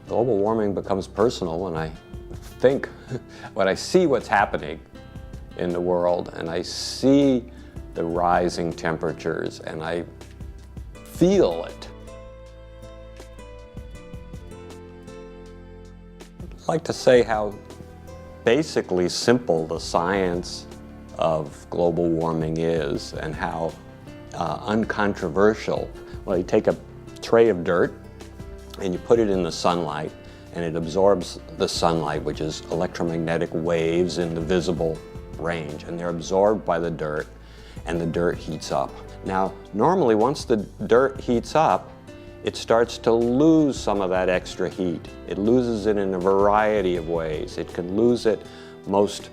Global warming becomes personal when I think, when I see what's happening in the world and I see the rising temperatures and I feel it. I'd like to say how basically simple the science of global warming is and how uncontroversial. Well, you take a tray of dirt and you put it in the sunlight and it absorbs the sunlight, which is electromagnetic waves in the visible range, and they're absorbed by the dirt and the dirt heats up. Now, normally once the dirt heats up, it starts to lose some of that extra heat. It loses it in a variety of ways. It can lose it most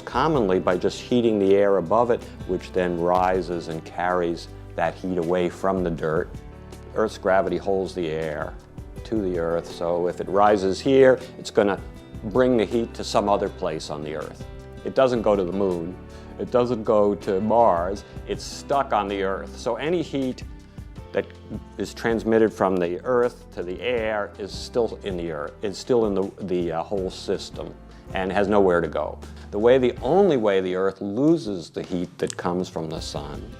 commonly by just heating the air above it, which then rises and carries that heat away from the dirt. Earth's gravity holds the air to the Earth, so if it rises here, it's going to bring the heat to some other place on the Earth. It doesn't go to the moon, it doesn't go to Mars, it's stuck on the Earth. So any heat that is transmitted from the Earth to the air is still in the Earth, is still in the whole system and has nowhere to go. The only way the Earth loses the heat that comes from the sun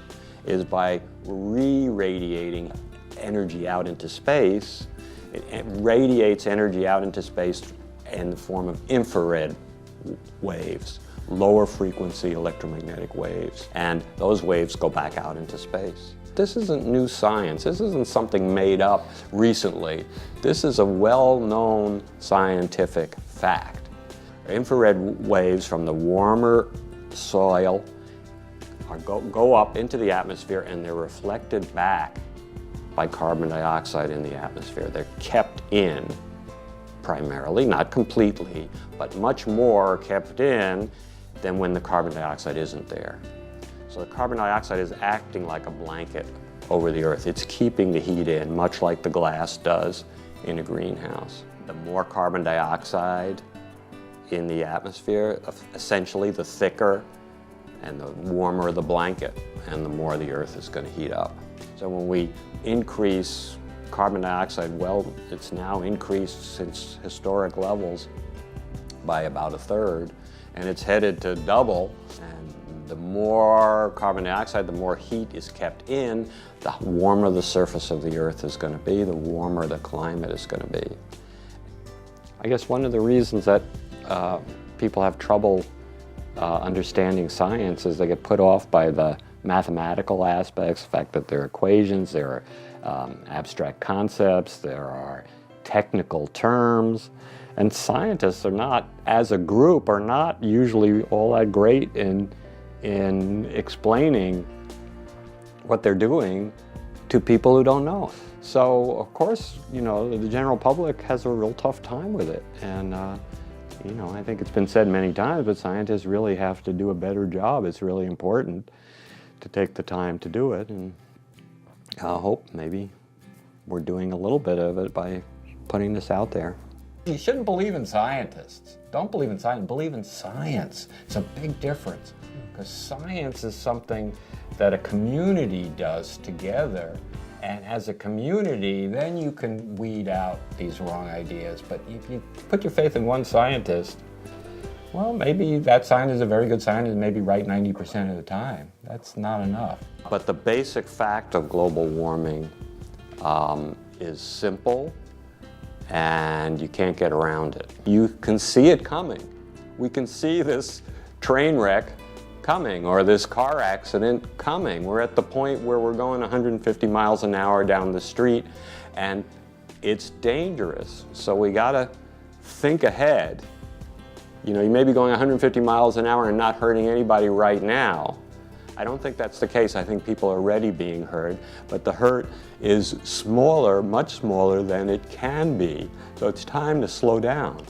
is by re-radiating energy out into space. It radiates energy out into space in the form of infrared waves, lower frequency electromagnetic waves, and those waves go back out into space. This isn't new science. This isn't something made up recently. This is a well-known scientific fact. Infrared waves from the warmer soil go up into the atmosphere and they're reflected back by carbon dioxide in the atmosphere. They're kept in primarily, not completely, but much more kept in than when the carbon dioxide isn't there. So the carbon dioxide is acting like a blanket over the Earth. It's keeping the heat in, much like the glass does in a greenhouse. The more carbon dioxide in the atmosphere, essentially the thicker and the warmer the blanket, and the more the Earth is going to heat up. So when we increase carbon dioxide, well, it's now increased since historic levels by about 1/3, and it's headed to double. And the more carbon dioxide, the more heat is kept in, the warmer the surface of the Earth is going to be, the warmer the climate is going to be. I guess one of the reasons that people have trouble understanding science is they get put off by the mathematical aspects, the fact that there are equations, there are abstract concepts, there are technical terms, and scientists are not, as a group, are not usually all that great in explaining what they're doing to people who don't know. So, of course, you know, the general public has a real tough time with it. And, you know, I think it's been said many times, but scientists really have to do a better job. It's really important to take the time to do it. And I hope maybe we're doing a little bit of it by putting this out there. You shouldn't believe in scientists. Don't believe in science, believe in science. It's a big difference, because science is something that a community does together, and as a community, then you can weed out these wrong ideas. But if you put your faith in one scientist, well, maybe that scientist is a very good scientist, maybe right 90% of the time. That's not enough. But the basic fact of global warming is simple, and you can't get around it. You can see it coming. We can see this train wreck coming, or this car accident coming. We're at the point where we're going 150 miles an hour down the street, and it's dangerous. So we gotta think ahead. You know, you may be going 150 miles an hour and not hurting anybody right now. I don't think that's the case. I think people are already being hurt, but the hurt is smaller, much smaller than it can be. So it's time to slow down.